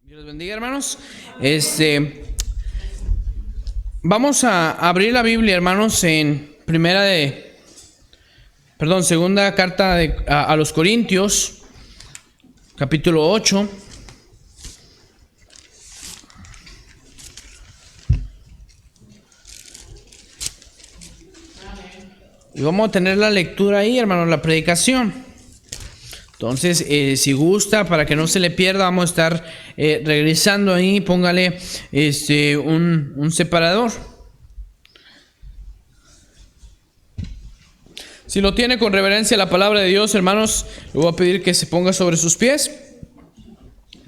Dios los bendiga, hermanos. Vamos a abrir la Biblia, hermanos, en segunda carta a los Corintios, capítulo 8. Y vamos a tener la lectura ahí, hermanos, la predicación. Entonces, si gusta, para que no se le pierda, vamos a estar regresando ahí. Póngale un separador. Si lo tiene con reverencia la palabra de Dios, hermanos, le voy a pedir que se ponga sobre sus pies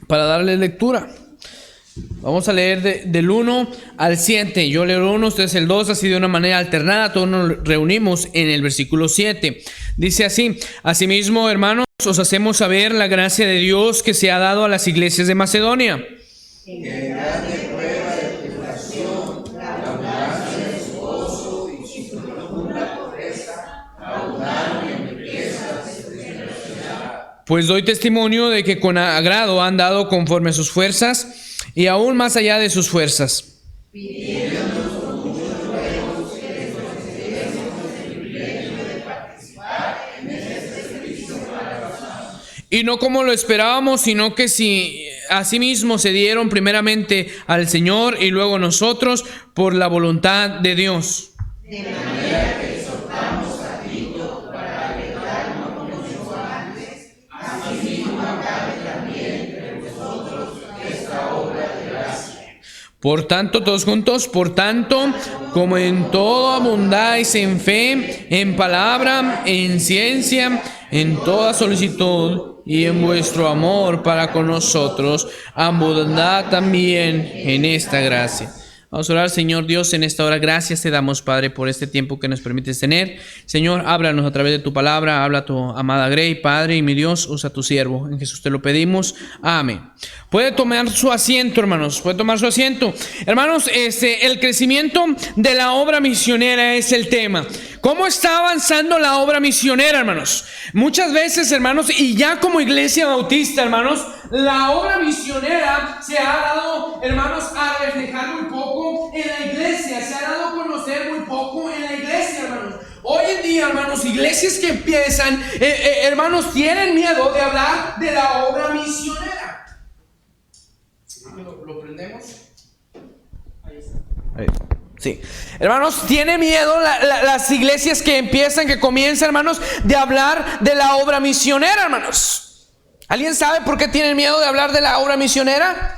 para darle lectura. Vamos a leer del 1 al 7. Yo leo el 1, ustedes el 2, así de una manera alternada. Todos nos reunimos en el versículo 7. Dice así: Asimismo, hermanos, os hacemos saber la gracia de Dios que se ha dado a las iglesias de Macedonia. En grande prueba de tribulación, la abundancia de su gozo y su profunda pobreza abundaron en riquezas de generosidad. Pues doy testimonio de que con agrado han dado conforme a sus fuerzas y aún más allá de sus fuerzas, Pidiéndonos con muchos ruegos que les concedemos el privilegio de participar en este servicio maravilloso. y no como lo esperábamos, sino que si asimismo se dieron primeramente al Señor y luego a nosotros por la voluntad de Dios. De manera que exhortamos a Tito para agregar no como yo antes, asimismo acabe también entre vosotros esta obra de gracia. Por tanto, todos juntos, por tanto, como en todo abundáis en fe, en palabra, en ciencia, en toda solicitud y en vuestro amor para con nosotros, abundad también en esta gracia. Vamos a orar. Señor Dios, en esta hora gracias te damos, Padre, por este tiempo que nos permites tener. Señor, háblanos a través de tu palabra, habla a tu amada Grey, Padre, y mi Dios, usa a tu siervo. En Jesús te lo pedimos. Amén. Puede tomar su asiento, hermanos, puede tomar su asiento. Hermanos, el crecimiento de la obra misionera es el tema. ¿Cómo está avanzando la obra misionera, hermanos? Muchas veces, hermanos, y ya como iglesia bautista, hermanos, la obra misionera se ha dado, hermanos, a reflejar muy poco en la iglesia, se ha dado a conocer muy poco en la iglesia, hermanos. Hoy en día, hermanos, iglesias que empiezan, hermanos, tienen miedo de hablar de la obra misionera. ¿Lo prendemos? Ahí está. Ahí. Sí, hermanos, tiene miedo las iglesias que comienzan, hermanos, de hablar de la obra misionera, hermanos. ¿Alguien sabe por qué tienen miedo de hablar de la obra misionera?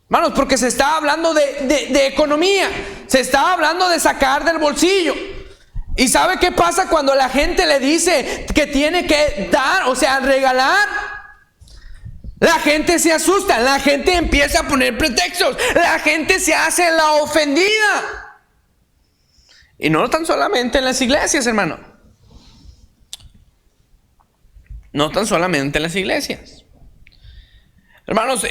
Hermanos, porque se está hablando de economía, se está hablando de sacar del bolsillo. ¿Y sabe qué pasa cuando la gente le dice que tiene que dar, o sea, regalar? La gente se asusta, la gente empieza a poner pretextos, la gente se hace la ofendida. Y no tan solamente en las iglesias, hermano. No tan solamente en las iglesias. Hermanos, el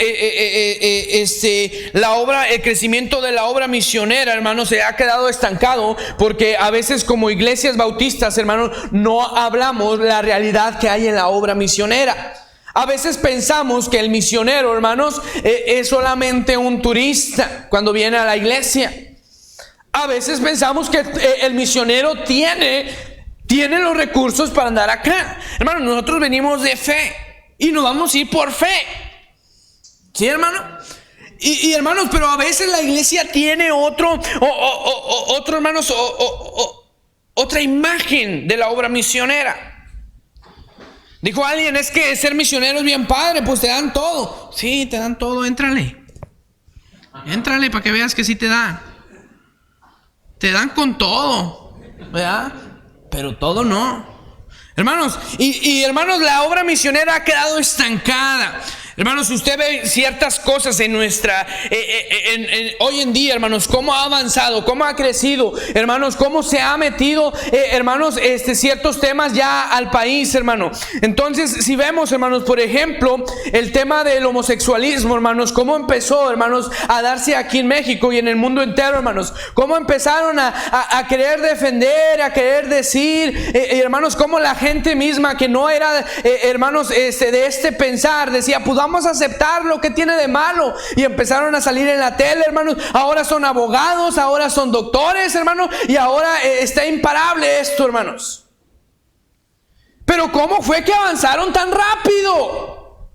crecimiento de la obra misionera, hermanos, se ha quedado estancado porque a veces como iglesias bautistas, hermanos, no hablamos la realidad que hay en la obra misionera. A veces pensamos que el misionero, hermanos, es solamente un turista cuando viene a la iglesia. A veces pensamos que el misionero tiene los recursos para andar acá. Hermanos, nosotros venimos de fe y nos vamos a ir por fe. ¿Sí, hermano? Y hermanos, pero a veces la iglesia tiene hermanos, otra imagen de la obra misionera. Dijo alguien, es que ser misionero es bien padre, pues te dan todo. Sí, te dan todo, éntrale para que veas que sí te dan. Te dan con todo, ¿verdad? Pero todo no. Hermanos, y hermanos, la obra misionera ha quedado estancada. Hermanos, usted ve ciertas cosas en nuestra, hoy en día, hermanos, cómo ha avanzado, cómo ha crecido, hermanos, cómo se ha metido, hermanos, ciertos temas ya al país, hermano. Entonces, si vemos, hermanos, por ejemplo, el tema del homosexualismo, hermanos, cómo empezó, hermanos, a darse aquí en México y en el mundo entero, hermanos, cómo empezaron a querer defender, a querer decir, hermanos, cómo la gente misma que no era, hermanos, de pensar, decía, pues vamos a aceptar lo que tiene de malo, y empezaron a salir en la tele, hermanos. Ahora son abogados, ahora son doctores, hermanos, y ahora está imparable esto, hermanos. Pero ¿cómo fue que avanzaron tan rápido?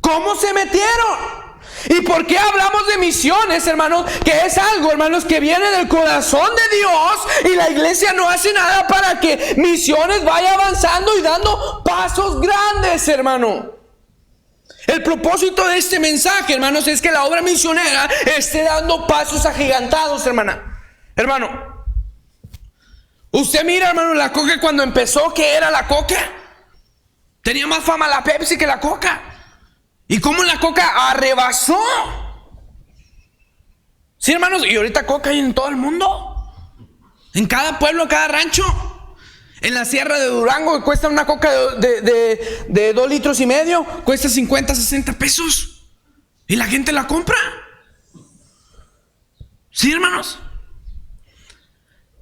¿Cómo se metieron? ¿Y por qué hablamos de misiones, hermanos? Que es algo, hermanos, que viene del corazón de Dios, y la iglesia no hace nada para que misiones vaya avanzando y dando pasos grandes, hermano. El propósito de este mensaje, hermanos, es que la obra misionera esté dando pasos agigantados, hermano. Usted mira, hermano, la Coca cuando empezó, ¿qué era la Coca? Tenía más fama la Pepsi que la Coca. ¿Y cómo la Coca arrebasó? Sí, hermanos, y ahorita Coca hay en todo el mundo, en cada pueblo, cada rancho. En la sierra de Durango, que cuesta una Coca de 2,5 litros, cuesta 50, 60 pesos. Y la gente la compra. Sí, hermanos.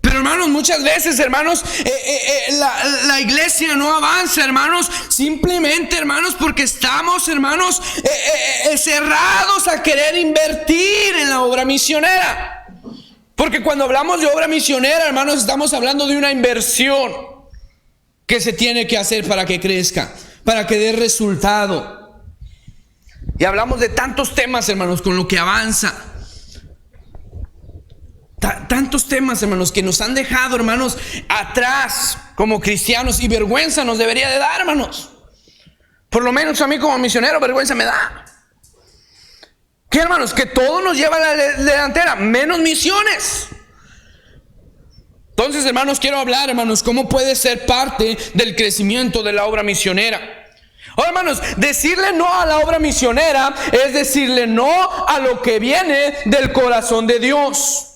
Pero, hermanos, muchas veces, hermanos, la iglesia no avanza, hermanos, simplemente, hermanos, porque estamos, hermanos, cerrados a querer invertir en la obra misionera. Porque cuando hablamos de obra misionera, hermanos, estamos hablando de una inversión que se tiene que hacer para que crezca, para que dé resultado. Y hablamos de tantos temas, hermanos, con lo que avanza. Tantos temas, hermanos, que nos han dejado, hermanos, atrás como cristianos, y vergüenza nos debería de dar, hermanos. Por lo menos a mí como misionero vergüenza me da. ¿Qué, hermanos? Que todo nos lleva a la delantera, menos misiones. Entonces, hermanos, quiero hablar, hermanos, cómo puede ser parte del crecimiento de la obra misionera. Ahora, hermanos, decirle no a la obra misionera es decirle no a lo que viene del corazón de Dios.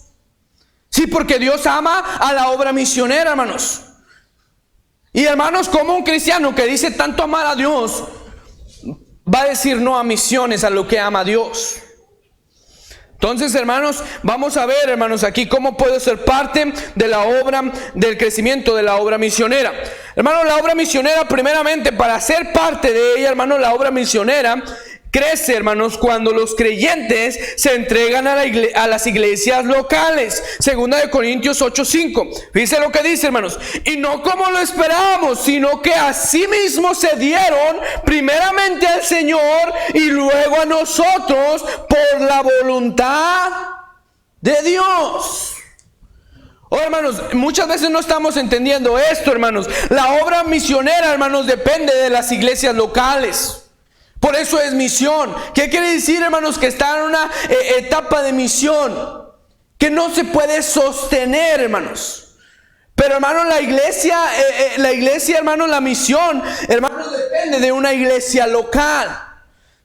Sí, porque Dios ama a la obra misionera, hermanos. Y, hermanos, como un cristiano que dice tanto amar a Dios va a decir no a misiones, a lo que ama a Dios? Entonces, hermanos, vamos a ver, hermanos, aquí cómo puede ser parte de la obra, del crecimiento de la obra misionera. Hermanos, la obra misionera, primeramente, para ser parte de ella, hermanos, la obra misionera crece, hermanos, cuando los creyentes se entregan a las iglesias locales. 2 Corintios 8:5. Fíjense lo que dice, hermanos. Y no como lo esperábamos, sino que así mismo se dieron primeramente al Señor y luego a nosotros por la voluntad de Dios. Oh, hermanos, muchas veces no estamos entendiendo esto, hermanos. La obra misionera, hermanos, depende de las iglesias locales. Por eso es misión. ¿Qué quiere decir, hermanos? Que está en una etapa de misión que no se puede sostener, hermanos. Pero, hermanos, la iglesia, hermanos, la misión, hermanos, depende de una iglesia local.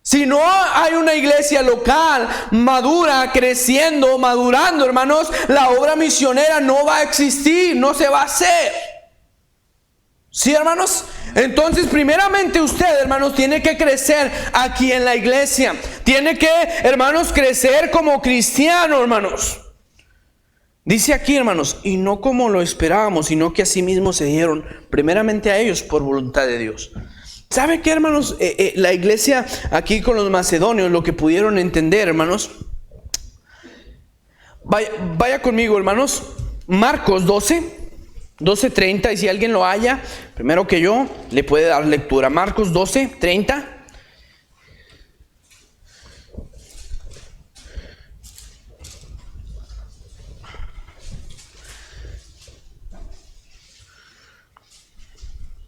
Si no hay una iglesia local madura, creciendo, madurando, hermanos, la obra misionera no va a existir, no se va a hacer. ¿Sí, hermanos? Entonces, primeramente usted, hermanos, tiene que crecer aquí en la iglesia. Tiene que, hermanos, crecer como cristiano, hermanos. Dice aquí, hermanos, y no como lo esperábamos, sino que así mismo se dieron primeramente a ellos por voluntad de Dios. ¿Sabe qué, hermanos? La iglesia aquí con los macedonios, lo que pudieron entender, hermanos. Vaya conmigo, hermanos. Marcos 12:30, y si alguien lo halla, primero que yo, le puede dar lectura. Marcos 12:30.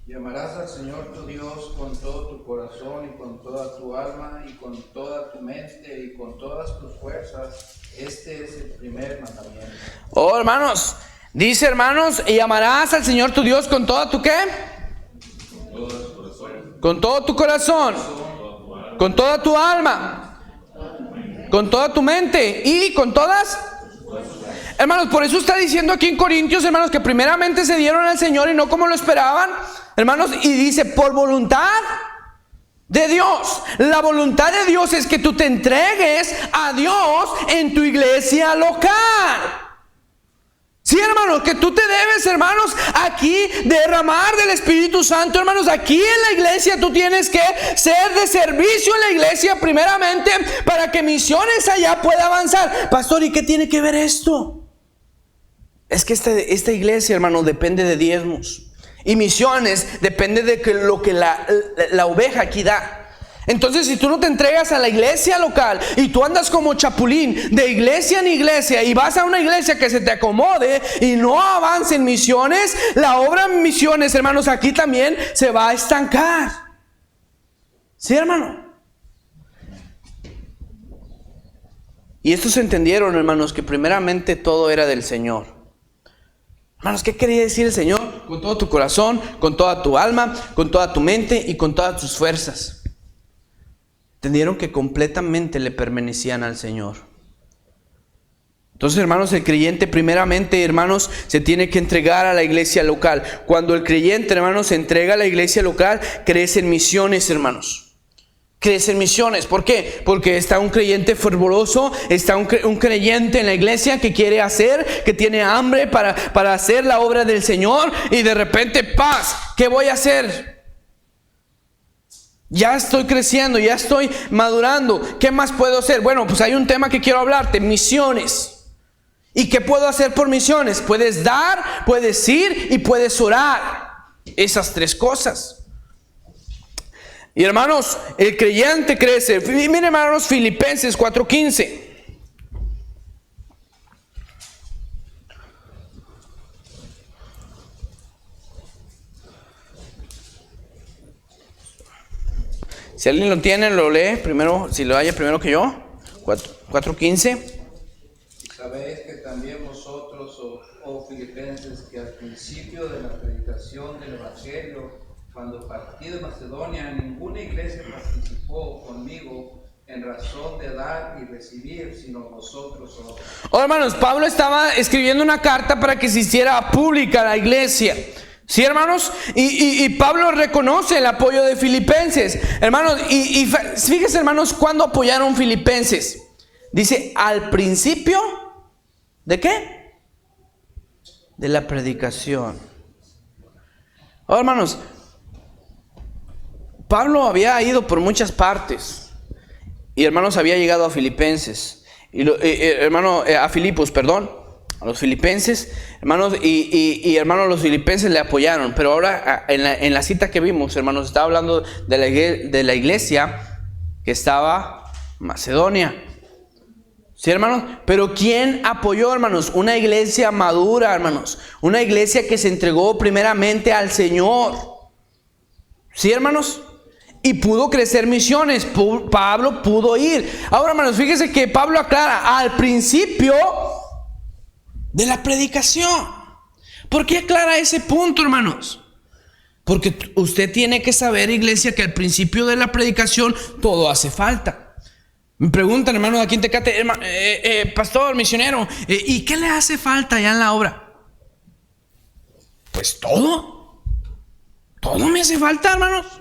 Y amarás al Señor tu Dios con todo tu corazón y con toda tu alma y con toda tu mente y con todas tus fuerzas. Este es el primer mandamiento. Oh, hermanos, dice, hermanos, y amarás al Señor tu Dios con toda tu ¿qué? Con todo tu corazón. con toda tu alma, con toda tu mente y con todas. Hermanos, por eso está diciendo aquí en Corintios, hermanos, que primeramente se dieron al Señor y no como lo esperaban, hermanos, y dice, por voluntad de Dios. La voluntad de Dios es que tú te entregues a Dios en tu iglesia local. Sí, hermanos, que tú te debes, hermanos, aquí derramar del Espíritu Santo, hermanos. Aquí en la iglesia tú tienes que ser de servicio en la iglesia primeramente para que misiones allá pueda avanzar. Pastor, ¿y qué tiene que ver esto? Es que esta iglesia, hermano, depende de diezmos. Y misiones depende de lo que la oveja aquí da. Entonces, si tú no te entregas a la iglesia local y tú andas como chapulín de iglesia en iglesia y vas a una iglesia que se te acomode y no avance en misiones, la obra en misiones, hermanos, aquí también se va a estancar. ¿Sí, hermano? Y estos entendieron, hermanos, que primeramente todo era del Señor. Hermanos, ¿qué quería decir el Señor? Con todo tu corazón, con toda tu alma, con toda tu mente y con todas tus fuerzas. Entendieron que completamente le pertenecían al Señor. Entonces, hermanos, el creyente primeramente, hermanos, se tiene que entregar a la iglesia local. Cuando el creyente, hermanos, se entrega a la iglesia local, crece en misiones, hermanos. Crece en misiones. ¿Por qué? Porque está un creyente fervoroso, está un creyente en la iglesia que quiere hacer, que tiene hambre para hacer la obra del Señor, y de repente, ¡paz! ¿Qué voy a hacer? Ya estoy creciendo, ya estoy madurando. ¿Qué más puedo hacer? Bueno, pues hay un tema que quiero hablarte: misiones. ¿Y qué puedo hacer por misiones? Puedes dar, puedes ir y puedes orar. Esas tres cosas. Y hermanos, el creyente crece. Miren, hermanos, Filipenses 4:15. Si alguien lo tiene, lo lee primero, si lo haya primero que yo. 4:15. Sabéis que también vosotros, oh Filipenses, que al principio de la predicación del Evangelio, cuando partí de Macedonia, ninguna iglesia participó conmigo en razón de dar y recibir, sino vosotros solos. Oh, hermanos, Pablo estaba escribiendo una carta para que se hiciera pública la iglesia. ¿Sí, hermanos? Y Pablo reconoce el apoyo de Filipenses. Hermanos, y fíjense, hermanos, ¿cuándo apoyaron Filipenses? Dice, al principio, ¿de qué? De la predicación. Oh, hermanos, Pablo había ido por muchas partes. Y, hermanos, había llegado a Filipenses. A Filipos, perdón. A los filipenses, hermanos, y hermanos, los filipenses le apoyaron. Pero ahora en la cita que vimos, hermanos, estaba hablando de la iglesia que estaba en Macedonia. ¿Sí, hermanos? Pero ¿quién apoyó, hermanos? Una iglesia madura, hermanos. Una iglesia que se entregó primeramente al Señor. ¿Sí, hermanos? Y pudo crecer misiones. Pablo pudo ir. Ahora, hermanos, fíjense que Pablo aclara al principio de la predicación. ¿Por qué aclara ese punto, hermanos? Porque usted tiene que saber, iglesia, que al principio de la predicación todo hace falta. Me preguntan, hermanos, aquí en Tecate, pastor, misionero, ¿y qué le hace falta ya en la obra? Pues todo. Todo me hace falta, hermanos.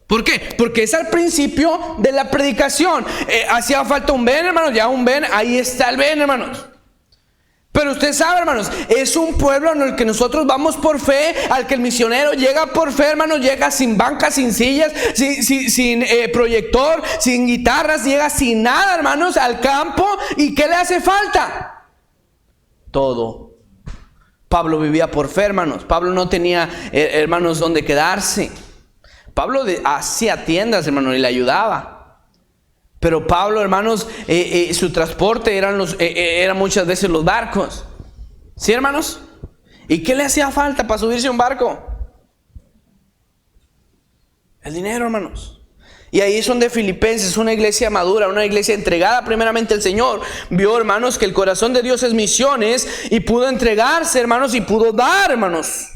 ¿Por qué? Porque es al principio de la predicación. Hacía falta un ven, hermanos, ya un ven, ahí está el ven, hermanos. Pero usted sabe, hermanos, es un pueblo en el que nosotros vamos por fe, al que el misionero llega por fe, hermanos, llega sin bancas, sin sillas, sin proyector, sin guitarras, llega sin nada, hermanos, al campo. ¿Y qué le hace falta? Todo. Pablo vivía por fe, hermanos. Pablo no tenía, hermanos, donde quedarse. Pablo hacía tiendas, hermanos, y le ayudaba. Pero Pablo, hermanos, su transporte eran muchas veces los barcos. ¿Sí, hermanos? ¿Y qué le hacía falta para subirse a un barco? El dinero, hermanos. Y ahí son de Filipenses, una iglesia madura, una iglesia entregada primeramente al Señor. Vio, hermanos, que el corazón de Dios es misiones y pudo entregarse, hermanos, y pudo dar, hermanos.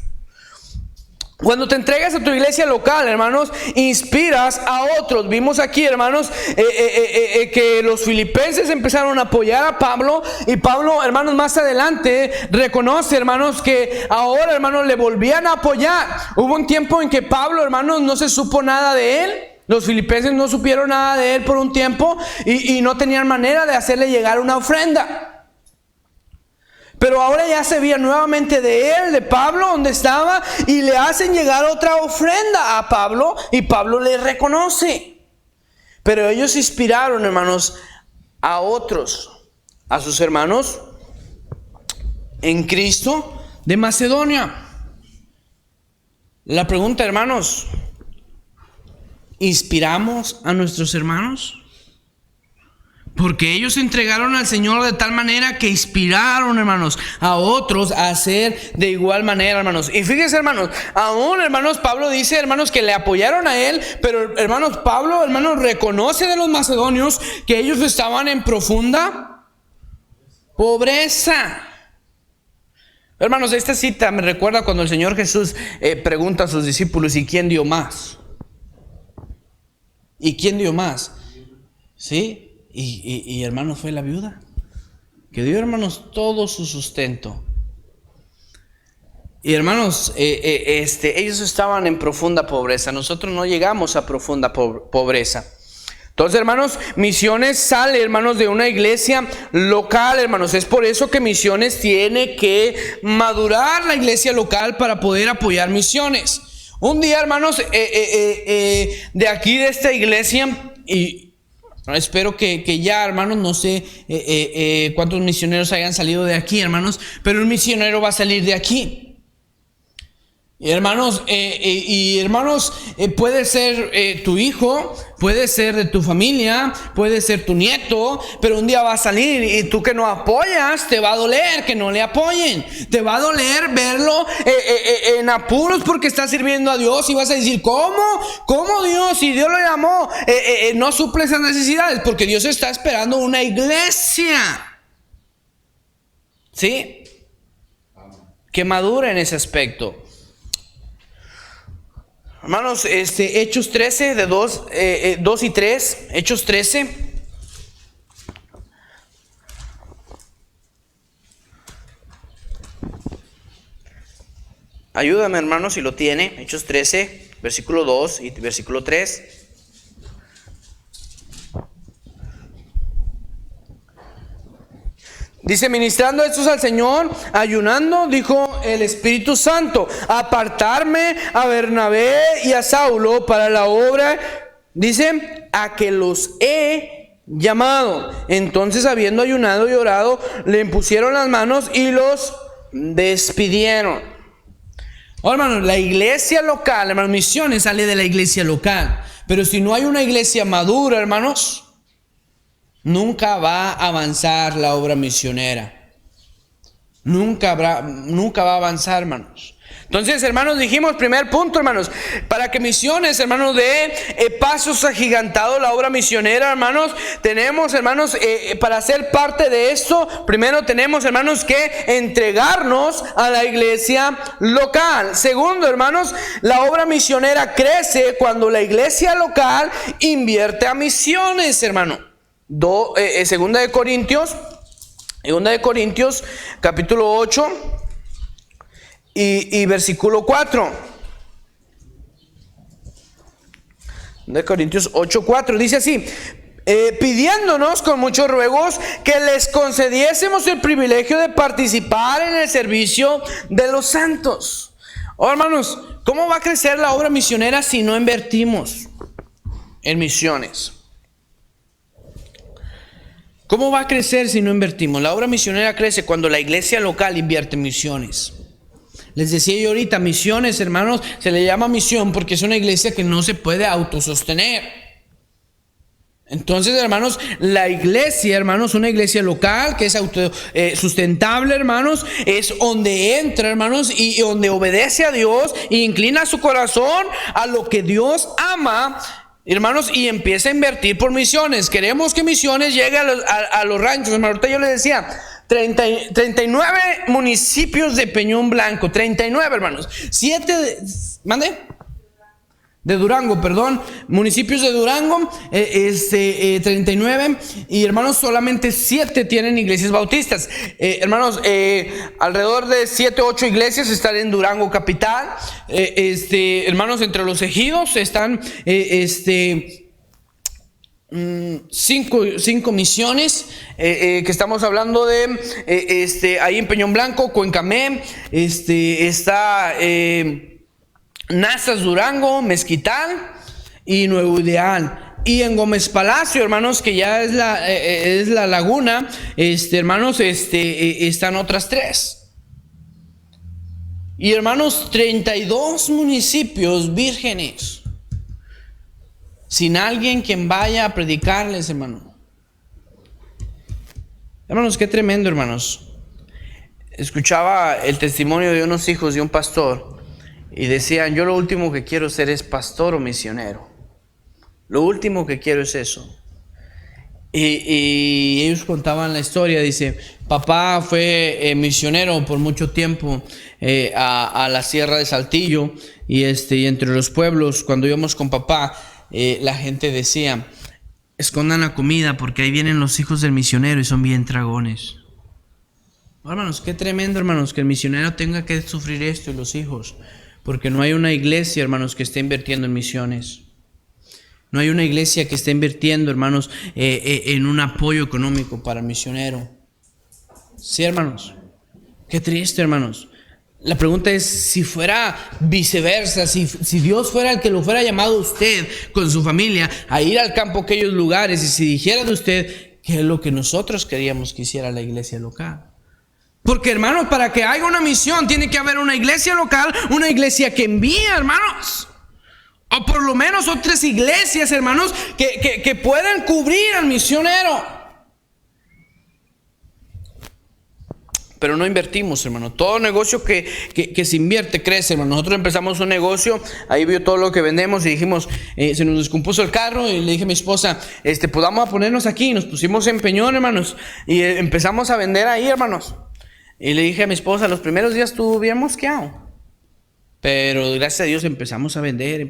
Cuando te entregas a tu iglesia local, hermanos, inspiras a otros. Vimos aquí, hermanos, que los filipenses empezaron a apoyar a Pablo. Y Pablo, hermanos, más adelante reconoce, hermanos, que ahora, hermanos, le volvían a apoyar. Hubo un tiempo en que Pablo, hermanos, no se supo nada de él. Los filipenses no supieron nada de él por un tiempo y no tenían manera de hacerle llegar una ofrenda. Pero ahora ya se veía nuevamente de él, de Pablo, donde estaba, y le hacen llegar otra ofrenda a Pablo, y Pablo le reconoce. Pero ellos inspiraron, hermanos, a otros, a sus hermanos en Cristo de Macedonia. La pregunta, hermanos, ¿inspiramos a nuestros hermanos? Porque ellos se entregaron al Señor de tal manera que inspiraron, hermanos, a otros a hacer de igual manera, hermanos. Y fíjense, hermanos, aún, hermanos, Pablo dice, hermanos, que le apoyaron a él, pero, hermanos, Pablo, hermanos, reconoce de los macedonios que ellos estaban en profunda pobreza. Hermanos, esta cita me recuerda cuando el Señor Jesús pregunta a sus discípulos: ¿y quién dio más? ¿Y quién dio más? ¿Sí? Y hermanos, fue la viuda que dio, hermanos, todo su sustento. Y hermanos, ellos estaban en profunda pobreza. Nosotros no llegamos a profunda pobreza. Entonces, hermanos, Misiones sale, hermanos, de una iglesia local, hermanos. Es por eso que Misiones tiene que madurar la iglesia local para poder apoyar misiones. Un día, hermanos, de aquí de esta iglesia, y espero que ya, hermanos, no sé cuántos misioneros hayan salido de aquí, hermanos, pero un misionero va a salir de aquí. Y hermanos, puede ser tu hijo, puede ser de tu familia, puede ser tu nieto, pero un día va a salir y tú que no apoyas, te va a doler que no le apoyen. Te va a doler verlo en apuros porque está sirviendo a Dios, y vas a decir: ¿Cómo Dios? Si Dios lo llamó, no suple esas necesidades, porque Dios está esperando una iglesia, ¿sí?, que madure en ese aspecto. Hermanos, Hechos 13, de 2 y 3, Hechos 13. Ayúdame, hermanos, si lo tiene. Hechos 13, versículo 2 y versículo 3. Dice: ministrando estos al Señor, ayunando, dijo el Espíritu Santo: apartarme a Bernabé y a Saulo para la obra, dice, a que los he llamado. Entonces, habiendo ayunado y orado, le impusieron las manos y los despidieron. Oh, hermanos, la iglesia local, hermanos, Misiones sale de la iglesia local. Pero si no hay una iglesia madura, hermanos, nunca va a avanzar la obra misionera. Nunca va a avanzar, hermanos. Entonces, hermanos, dijimos, primer punto, hermanos, para que Misiones, hermanos, dé pasos agigantados la obra misionera, hermanos, tenemos, hermanos, para ser parte de esto, primero tenemos, hermanos, que entregarnos a la iglesia local. Segundo, hermanos, la obra misionera crece cuando la iglesia local invierte a misiones, hermano. Segunda de Corintios capítulo 8 y versículo 4. De Corintios 8:4 dice así: pidiéndonos con muchos ruegos que les concediésemos el privilegio de participar en el servicio de los santos. Oh, hermanos, ¿cómo va a crecer la obra misionera si no invertimos en misiones? ¿Cómo va a crecer si no invertimos? La obra misionera crece cuando la iglesia local invierte en misiones. Les decía yo ahorita, misiones, hermanos, se le llama misión porque es una iglesia que no se puede autosostener. Entonces, hermanos, la iglesia, hermanos, una iglesia local que es sustentable, hermanos, es donde entra, hermanos, y donde obedece a Dios e inclina su corazón a lo que Dios ama, hermanos, y empieza a invertir por misiones. Queremos que misiones llegue a los ranchos, hermano. Ahorita yo les decía, 39 municipios de Peñón Blanco. 39, hermanos. 7 de Durango, perdón. Municipios de Durango, 39. Y hermanos, solamente 7 tienen iglesias bautistas. Hermanos, alrededor de 7, 8 iglesias están en Durango capital. Hermanos, entre los ejidos están 5 misiones, que estamos hablando de ahí en Peñón Blanco, Cuencamé, está Nazas, Durango, Mezquital y Nuevo Ideal. Y en Gómez Palacio, hermanos, que ya es la laguna, hermanos, están otras 3. Y hermanos, 32 municipios vírgenes, sin alguien quien vaya a predicarles, hermano. Hermanos, qué tremendo, hermanos. Escuchaba el testimonio de unos hijos de un pastor y decían: yo lo último que quiero ser es pastor o misionero. Lo último que quiero es eso. Y ellos contaban la historia. Dice: papá fue misionero por mucho tiempo a la sierra de Saltillo, y entre los pueblos, cuando íbamos con papá, la gente decía: escondan la comida porque ahí vienen los hijos del misionero y son bien dragones. Hermanos, qué tremendo, hermanos, que el misionero tenga que sufrir esto, y los hijos, porque no hay una iglesia, hermanos, que esté invirtiendo en misiones. No hay una iglesia que esté invirtiendo, hermanos, en un apoyo económico para el misionero. Sí, hermanos, qué triste, hermanos. La pregunta es: si fuera viceversa, si Dios fuera el que lo fuera llamado a usted con su familia a ir al campo a aquellos lugares, y si dijera de usted qué es lo que nosotros queríamos que hiciera la iglesia local. Porque, hermanos, para que haya una misión tiene que haber una iglesia local, una iglesia que envíe, hermanos. O por lo menos otras iglesias, hermanos, que puedan cubrir al misionero. Pero no invertimos, hermano. Todo negocio que se invierte crece, hermano. Nosotros empezamos un negocio, ahí vio todo lo que vendemos y dijimos, se nos descompuso el carro, y le dije a mi esposa, pues vamos a ponernos aquí. Y nos pusimos en Peñón, hermanos, y empezamos a vender ahí, hermanos. Y le dije a mi esposa: los primeros días estuvo bien mosqueado, pero gracias a Dios empezamos a vender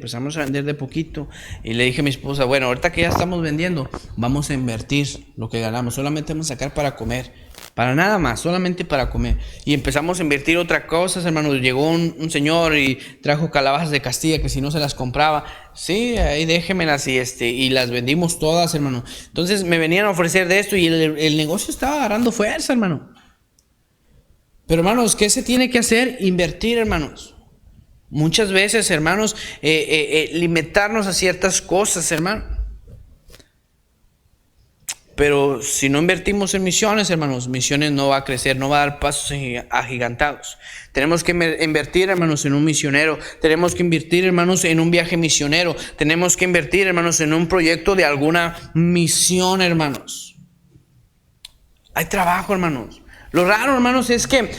de poquito. Y le dije a mi esposa: bueno, ahorita que ya estamos vendiendo, vamos a invertir lo que ganamos. Solamente vamos a sacar para comer, para nada más, solamente para comer. Y empezamos a invertir otras cosas, hermanos. Llegó un señor y trajo calabazas de Castilla, que si no se las compraba, sí, ahí déjemelas, y las vendimos todas, hermano. Entonces me venían a ofrecer de esto, y el negocio estaba agarrando fuerza, hermano. Pero, hermanos, ¿qué se tiene que hacer? Invertir, hermanos. Muchas veces, hermanos, limitarnos a ciertas cosas, hermano. Pero si no invertimos en misiones, hermanos, misiones no va a crecer, no va a dar pasos agigantados. Tenemos que invertir, hermanos, en un misionero. Tenemos que invertir, hermanos, en un viaje misionero. Tenemos que invertir, hermanos, en un proyecto de alguna misión, hermanos. Hay trabajo, hermanos. Lo raro, hermanos, es que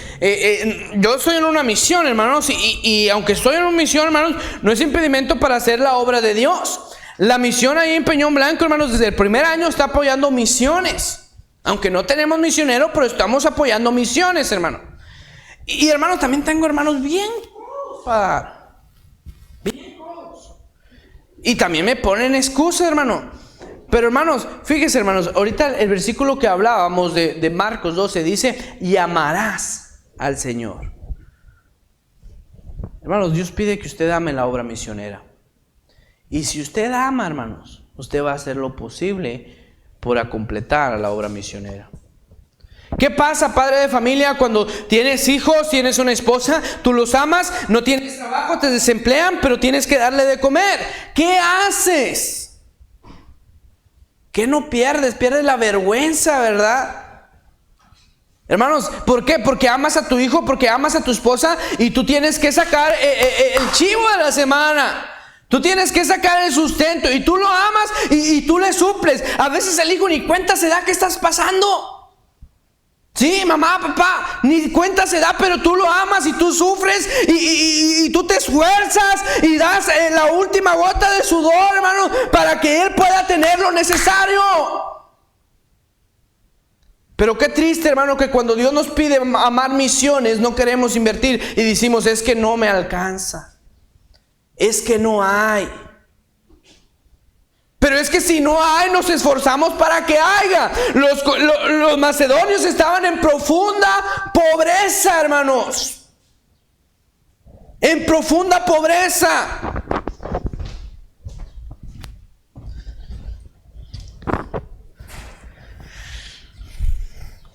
yo estoy en una misión, hermanos, y aunque estoy en una misión, hermanos, no es impedimento para hacer la obra de Dios. La misión ahí en Peñón Blanco, hermanos, desde el primer año está apoyando misiones. Aunque no tenemos misionero, pero estamos apoyando misiones, hermano. Y hermanos, también tengo hermanos bien codos, bien codos. Y también me ponen excusas, hermano. Pero, hermanos, fíjense, hermanos, ahorita el versículo que hablábamos de Marcos 12 dice: y amarás al Señor. Hermanos, Dios pide que usted ame la obra misionera. Y si usted ama, hermanos, usted va a hacer lo posible por completar a la obra misionera. ¿Qué pasa, padre de familia, cuando tienes hijos, tienes una esposa, tú los amas, no tienes trabajo, te desemplean, pero tienes que darle de comer? ¿Qué haces? ¿Qué no pierdes? Pierdes la vergüenza, ¿verdad? Hermanos, ¿por qué? Porque amas a tu hijo, porque amas a tu esposa, y tú tienes que sacar el chivo de la semana. Tú tienes que sacar el sustento, y tú lo amas y tú le suples. A veces el hijo ni cuenta se da que estás pasando. Sí, mamá, papá, ni cuenta se da, pero tú lo amas y tú sufres y tú te esfuerzas y das la última gota de sudor, hermano, para que él pueda tener lo necesario. Pero qué triste, hermano, que cuando Dios nos pide amar misiones, no queremos invertir y decimos, es que no me alcanza. Es que no hay. Pero es que si no hay, nos esforzamos para que haya. Los macedonios estaban en profunda pobreza, hermanos. En profunda pobreza.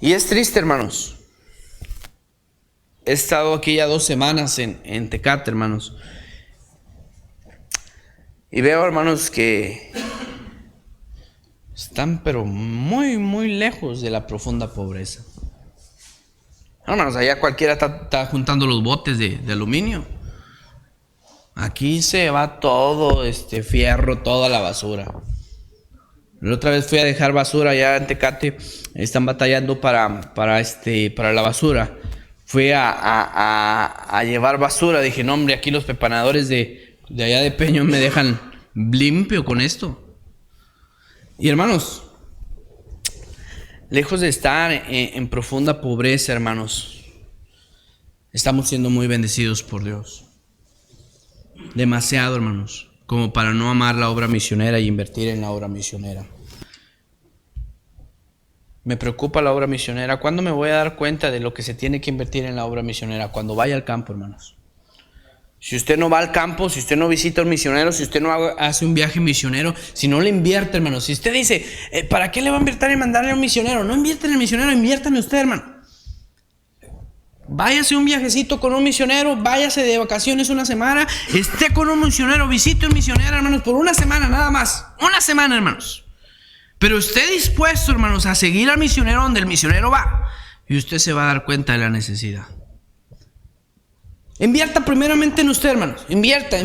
Y es triste, hermanos. He estado aquí ya 2 semanas en Tecate, hermanos. Y veo, hermanos, que están pero muy, muy lejos de la profunda pobreza. Hermanos, allá cualquiera está juntando los botes de aluminio. Aquí se va todo fierro, toda la basura. La otra vez fui a dejar basura allá en Tecate. Están batallando para la basura. Fui a llevar basura. Dije, no, hombre, aquí los preparadores de allá de Peño me dejan limpio con esto. Y hermanos, lejos de estar en profunda pobreza, hermanos, estamos siendo muy bendecidos por Dios. Demasiado, hermanos, como para no amar la obra misionera y invertir en la obra misionera. Me preocupa la obra misionera. ¿Cuándo me voy a dar cuenta de lo que se tiene que invertir en la obra misionera? Cuando vaya al campo, hermanos. Si usted no va al campo, si usted no visita a un misionero, si usted no hace un viaje misionero, si no le invierte, hermanos. Si usted dice, ¿para qué le va a invertir en mandarle a un misionero? No invierta en el misionero, inviértame usted, hermano. Váyase un viajecito con un misionero, váyase de vacaciones una semana, esté con un misionero, visite un misionero, hermanos, por una semana nada más. Una semana, hermanos. Pero esté dispuesto, hermanos, a seguir al misionero donde el misionero va. Y usted se va a dar cuenta de la necesidad. Invierta primeramente en usted, hermanos. Invierta.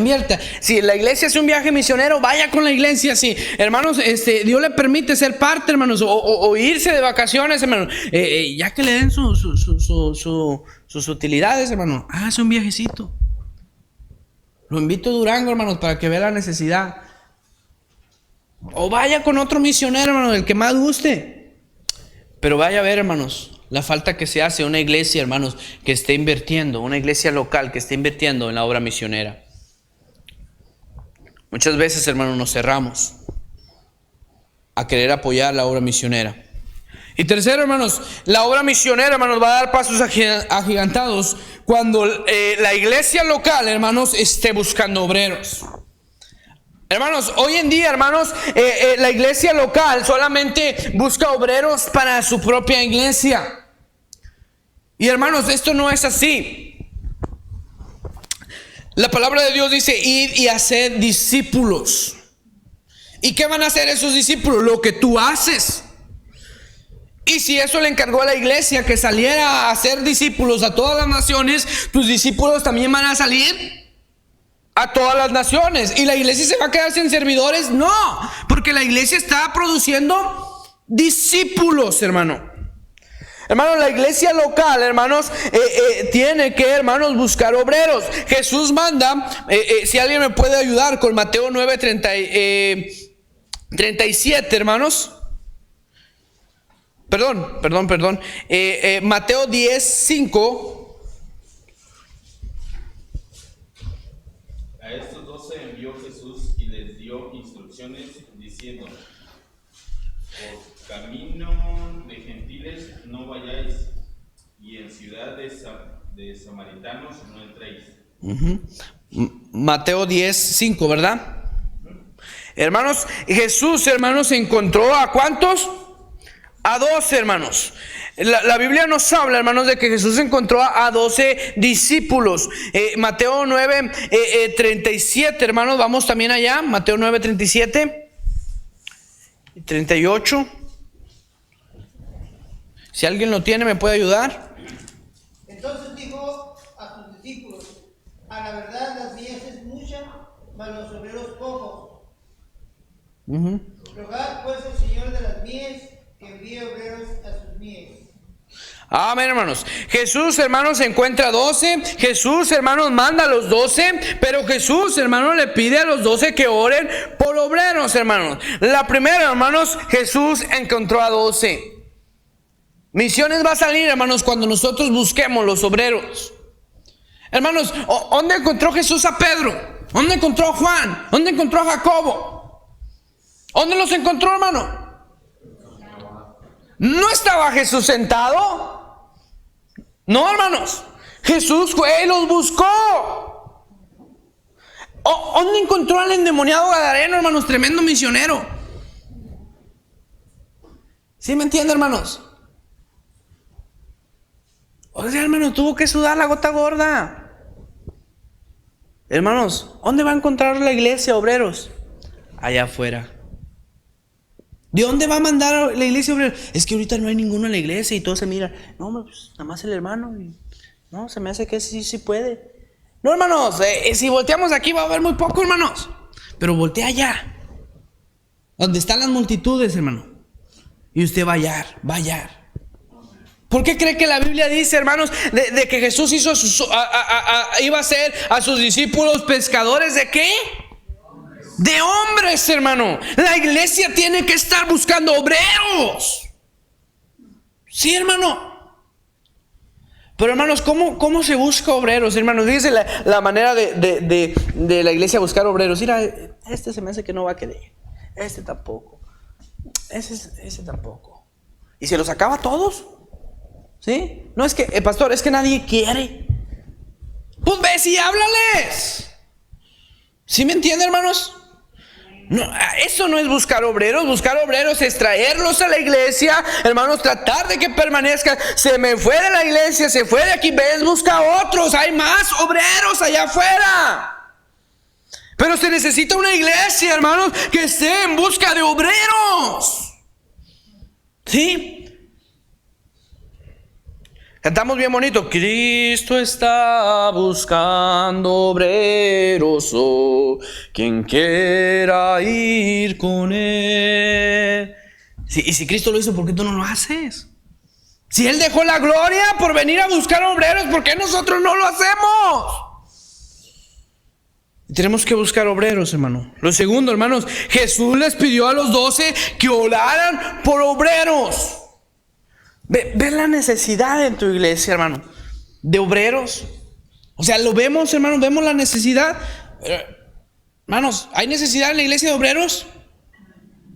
Si la iglesia hace un viaje misionero, vaya con la iglesia. Si, hermanos, Dios le permite ser parte, hermanos, o irse de vacaciones, hermanos. Ya que le den sus utilidades, hermanos, hágase un viajecito. Lo invito a Durango, hermanos, para que vea la necesidad. O vaya con otro misionero, hermanos, el que más guste. Pero vaya a ver, hermanos, la falta que se hace una iglesia, hermanos, que esté invirtiendo, una iglesia local que esté invirtiendo en la obra misionera. Muchas veces, hermanos, nos cerramos a querer apoyar la obra misionera. Y tercero, hermanos, la obra misionera, hermanos, va a dar pasos agigantados cuando la iglesia local, hermanos, esté buscando obreros. Hermanos, hoy en día, hermanos, la iglesia local solamente busca obreros para su propia iglesia. Y hermanos, esto no es así. La palabra de Dios dice, id y haced discípulos. ¿Y qué van a hacer esos discípulos? Lo que tú haces. Y si eso le encargó a la iglesia que saliera a hacer discípulos a todas las naciones, tus discípulos también van a salir a todas las naciones. ¿Y la iglesia se va a quedar sin servidores? No, porque la iglesia está produciendo discípulos, hermano. Hermanos, la iglesia local, hermanos, tiene que, hermanos, buscar obreros. Jesús manda, si alguien me puede ayudar con Mateo 9:37, hermanos. Perdón. Mateo 10:5. A estos 12 envió Jesús y les dio instrucciones diciendo: por camino de gentiles no vayáis, y en ciudad de samaritanos no entréis. Mateo 10:5, ¿verdad? Hermanos, Jesús, hermanos, encontró ¿a cuántos? A 12, hermanos. La Biblia nos habla, hermanos, de que Jesús encontró a 12 discípulos. Mateo 9:37, hermanos, vamos también allá. Mateo 9:37 y 38. Si alguien lo tiene, ¿me puede ayudar? Entonces dijo a sus discípulos: a la verdad las mies es mucha, mas los obreros pocos. Rogad pues al Señor de las mies que envíe obreros a sus mies. Amén, hermanos. Jesús, hermanos, encuentra 12. Jesús, hermanos, manda a los 12. Pero Jesús, hermanos, le pide a los 12 que oren por obreros, hermanos. La primera, hermanos, Jesús encontró a 12. Misiones va a salir, hermanos, cuando nosotros busquemos los obreros. Hermanos, ¿dónde encontró Jesús a Pedro? ¿Dónde encontró a Juan? ¿Dónde encontró a Jacobo? ¿Dónde los encontró, hermano? ¿No estaba Jesús sentado? No, hermanos. Jesús fue y los buscó. ¿Dónde encontró al endemoniado gadareno, hermanos? Tremendo misionero. ¿Sí me entienden, hermanos? O sea, hermano, tuvo que sudar la gota gorda. Hermanos, ¿dónde va a encontrar la iglesia, obreros? Allá afuera. ¿De dónde va a mandar la iglesia, obreros? Es que ahorita no hay ninguno en la iglesia y todos se miran. No, pues nada más el hermano. No, se me hace que sí puede. No, hermanos, si volteamos aquí va a haber muy poco, hermanos. Pero voltea allá, donde están las multitudes, hermano. Y usted va a hallar. ¿Por qué cree que la Biblia dice, hermanos, de que Jesús iba a hacer a sus discípulos pescadores de qué? De hombres, hermano. La iglesia tiene que estar buscando obreros. Sí, hermano. Pero, hermanos, ¿cómo se busca obreros, hermanos? Fíjense la manera de la iglesia buscar obreros. Mira, este se me hace que no va a querer. Este tampoco. Ese tampoco. ¿Y se los acaba todos? ¿Sí? No es que, pastor, es que nadie quiere. Pues ve y háblales. ¿Sí me entiende, hermanos? No, eso no es buscar obreros. Buscar obreros es traerlos a la iglesia, hermanos, tratar de que permanezcan. Se me fue de la iglesia, se fue de aquí, ves, busca otros. Hay más obreros allá afuera. Pero se necesita una iglesia, hermanos, que esté en busca de obreros. ¿Sí? Cantamos bien bonito. Cristo está buscando obreros, quien quiera ir con él. Sí, y si Cristo lo hizo, ¿por qué tú no lo haces? Si Él dejó la gloria por venir a buscar obreros, ¿por qué nosotros no lo hacemos? Tenemos que buscar obreros, hermano. Lo segundo, hermanos, Jesús les pidió a los 12 que oraran por obreros. Ve la necesidad en tu iglesia, hermano, de obreros. O sea, lo vemos, hermano, vemos la necesidad. Hermanos, ¿hay necesidad en la iglesia de obreros?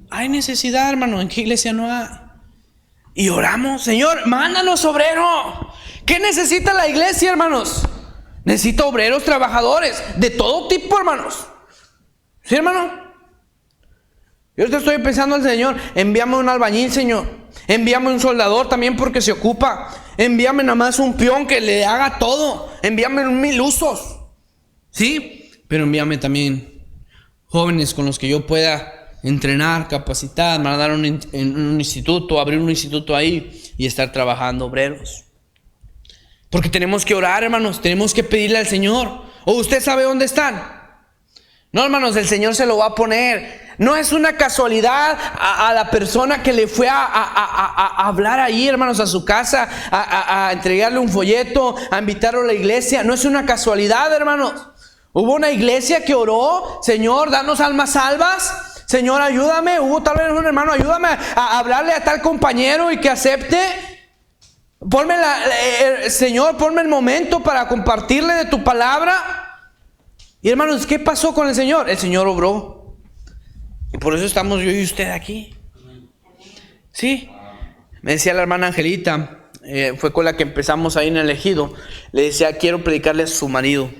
Hay necesidad, hermano. ¿En qué iglesia no hay? Y oramos, Señor, mándanos obreros. ¿Qué necesita la iglesia, hermanos? Necesita obreros, trabajadores, de todo tipo, hermanos. ¿Sí, hermano? Yo te estoy pensando al Señor, envíame un albañil, Señor. Envíame un soldador también porque se ocupa. Envíame nada más un peón que le haga todo. Envíame 1000 usos. ¿Sí? Pero envíame también jóvenes con los que yo pueda entrenar, capacitar, mandar un instituto, abrir un instituto ahí y estar trabajando, obreros. Porque tenemos que orar, hermanos, tenemos que pedirle al Señor. ¿O usted sabe dónde están? No, hermanos, el Señor se lo va a poner. No es una casualidad a la persona que le fue a hablar ahí, hermanos, a su casa, a entregarle un folleto, a invitarlo a la iglesia. No es una casualidad, hermanos. Hubo una iglesia que oró, Señor, danos almas salvas. Señor, ayúdame. Hubo tal vez un hermano, ayúdame a hablarle a tal compañero y que acepte. Señor, ponme el momento para compartirle de tu palabra. Y hermanos, ¿qué pasó con el Señor? El Señor obró. Y por eso estamos yo y usted aquí. Sí. Me decía la hermana Angelita, fue con la que empezamos ahí en el Ejido. Le decía, quiero predicarle a su marido.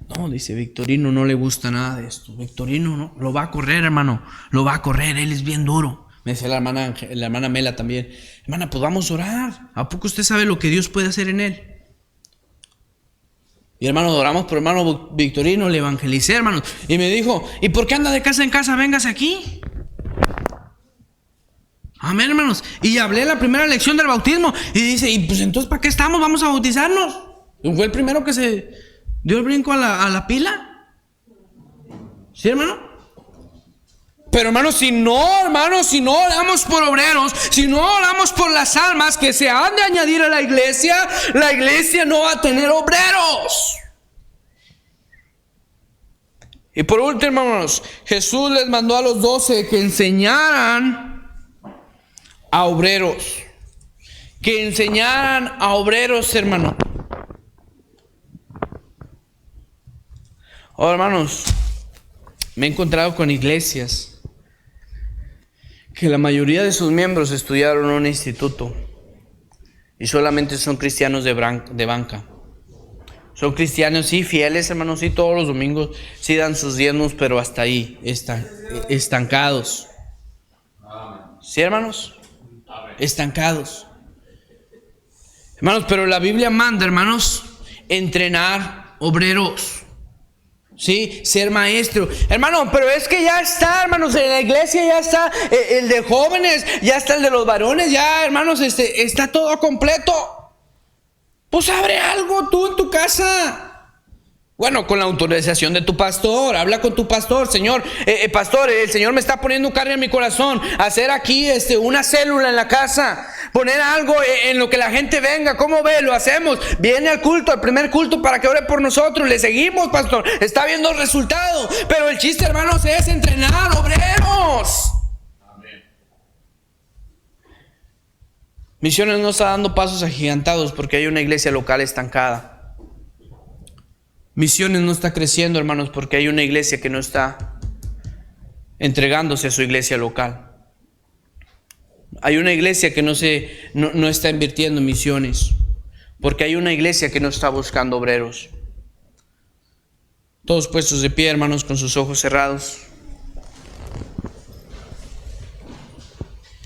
No, dice, Victorino no le gusta nada de esto. Victorino no, lo va a correr, hermano. Lo va a correr, él es bien duro. Me decía la hermana Mela también. Hermana, pues vamos a orar. ¿A poco usted sabe lo que Dios puede hacer en él? Y hermano, oramos por hermano Victorino, le evangelicé, hermano. Y me dijo, ¿y por qué anda de casa en casa? Véngase aquí. Amén, hermanos. Y hablé la primera lección del bautismo. Y dice, ¿y pues entonces para qué estamos? Vamos a bautizarnos. Y fue el primero que se dio el brinco a la pila. ¿Sí, hermano? Pero hermanos, si no oramos por obreros, si no oramos por las almas que se han de añadir a la iglesia no va a tener obreros. Y por último, hermanos, Jesús les mandó a los 12 que enseñaran a obreros. que enseñaran a obreros, hermano. Oh, hermanos, me he encontrado con iglesias que la mayoría de sus miembros estudiaron en un instituto y solamente son cristianos de banca. Son cristianos, sí, fieles, hermanos, sí, todos los domingos sí dan sus diezmos, pero hasta ahí están estancados. ¿Sí, hermanos? Estancados. Hermanos, pero la Biblia manda, hermanos, entrenar obreros. Sí, ser maestro. Hermano, pero es que ya está, hermanos, en la iglesia ya está el de jóvenes, ya está el de los varones, ya, hermanos, está todo completo. Pues abre algo tú en tu casa. Bueno, con la autorización de tu pastor. Habla con tu pastor. Señor, pastor, el Señor me está poniendo un carga en mi corazón. Hacer aquí una célula en la casa. Poner algo en lo que la gente venga. ¿Cómo ve? Lo hacemos. Viene al culto, al primer culto, para que ore por nosotros. Le seguimos, pastor. Está viendo el resultado. Pero el chiste, hermanos, es entrenar obreros. Amén. Misiones no está dando pasos agigantados porque hay una iglesia local estancada. Misiones no está creciendo, hermanos, porque hay una iglesia que no está entregándose a su iglesia local. Hay una iglesia que no está invirtiendo en misiones, porque hay una iglesia que no está buscando obreros. Todos puestos de pie, hermanos, con sus ojos cerrados.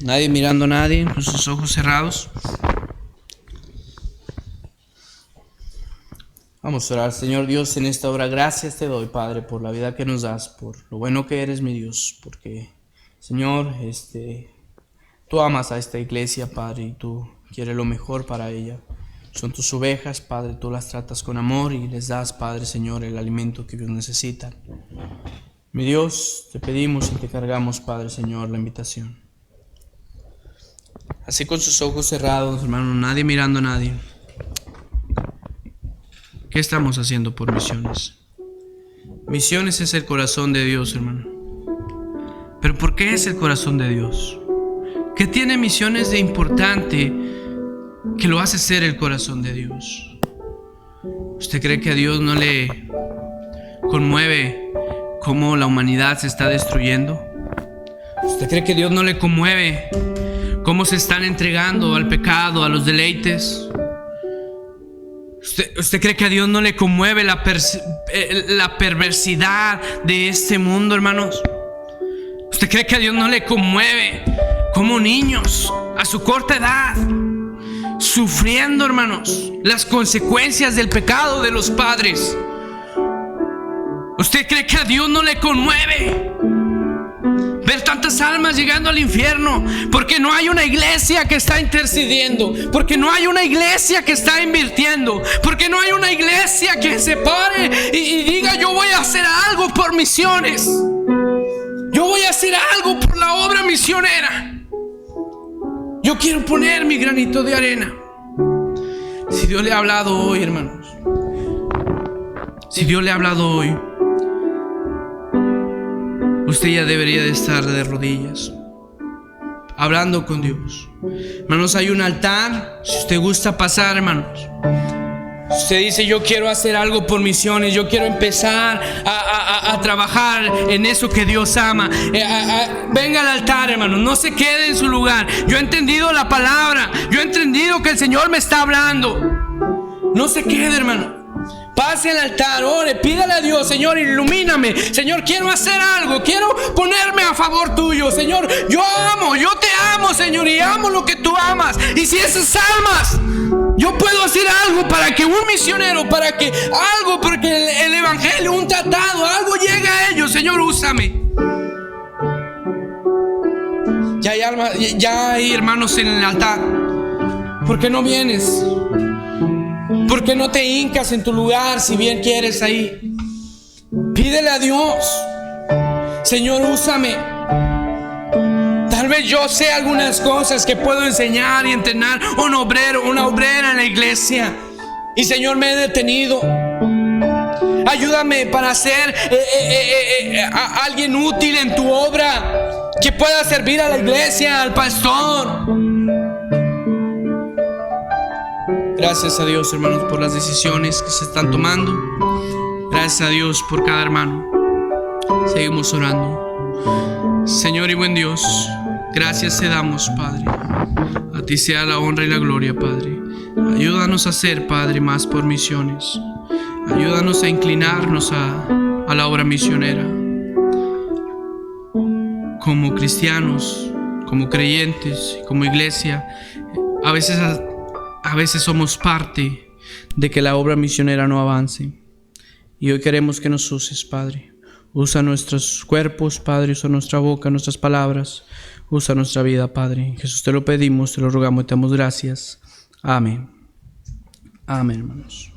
Nadie mirando a nadie, con sus ojos cerrados. Vamos a orar. Señor Dios, en esta hora gracias te doy, Padre, por la vida que nos das, por lo bueno que eres, mi Dios, porque, Señor, tú amas a esta iglesia, Padre, y tú quieres lo mejor para ella. Son tus ovejas, Padre, tú las tratas con amor y les das, Padre, Señor, el alimento que ellos necesitan. Mi Dios, te pedimos y te cargamos, Padre, Señor, la invitación. Así con sus ojos cerrados, hermano, nadie mirando a nadie. ¿Qué estamos haciendo por misiones? Misiones es el corazón de Dios, hermano. ¿Pero por qué es el corazón de Dios? ¿Qué tiene misiones de importante que lo hace ser el corazón de Dios? ¿Usted cree que a Dios no le conmueve cómo la humanidad se está destruyendo? ¿Usted cree que a Dios no le conmueve cómo se están entregando al pecado, a los deleites? ¿Usted cree que a Dios no le conmueve la perversidad de este mundo, hermanos? ¿Usted cree que a Dios no le conmueve como niños a su corta edad, sufriendo, hermanos, las consecuencias del pecado de los padres? ¿Usted cree que a Dios no le conmueve ver tantas almas llegando al infierno? Porque no hay una iglesia que está intercediendo, porque no hay una iglesia que está invirtiendo, porque no hay una iglesia que se pare y diga: yo voy a hacer algo por misiones, yo voy a hacer algo por la obra misionera, yo quiero poner mi granito de arena. Si Dios le ha hablado hoy, hermanos, si Dios le ha hablado hoy, usted ya debería de estar de rodillas, hablando con Dios. Hermanos, hay un altar. Si usted gusta pasar, hermanos, usted dice: yo quiero hacer algo por misiones, yo quiero empezar a trabajar en eso que Dios ama. Venga al altar, hermanos, no se quede en su lugar. Yo he entendido la palabra, yo he entendido que el Señor me está hablando. No se quede, hermano. Pase al altar, ore, pídale a Dios: Señor, ilumíname. Señor, quiero hacer algo, quiero ponerme a favor tuyo. Señor, yo te amo, Señor, y amo lo que tú amas. Y si esas almas, yo puedo hacer algo para que un misionero, porque el evangelio, un tratado, algo llegue a ellos. Señor, úsame. Ya hay hermanos en el altar. ¿Por qué no vienes? ¿Por qué no te hincas en tu lugar si bien quieres ahí? Pídele a Dios: Señor, úsame. Tal vez yo sé algunas cosas que puedo enseñar y entrenar un obrero, una obrera en la iglesia, y Señor, me he detenido. Ayúdame para ser alguien útil en tu obra, que pueda servir a la iglesia, al pastor. Gracias a Dios, hermanos, por las decisiones que se están tomando. Gracias a Dios por cada hermano. Seguimos orando. Señor y buen Dios, gracias te damos, Padre. A ti sea la honra y la gloria, Padre. Ayúdanos a hacer, Padre, más por misiones. Ayúdanos a inclinarnos a la obra misionera. Como cristianos, como creyentes, como iglesia, a veces somos parte de que la obra misionera no avance. Y hoy queremos que nos uses, Padre. Usa nuestros cuerpos, Padre, usa nuestra boca, nuestras palabras, usa nuestra vida, Padre. Jesús, te lo pedimos, te lo rogamos y te damos gracias. Amén. Amén, hermanos.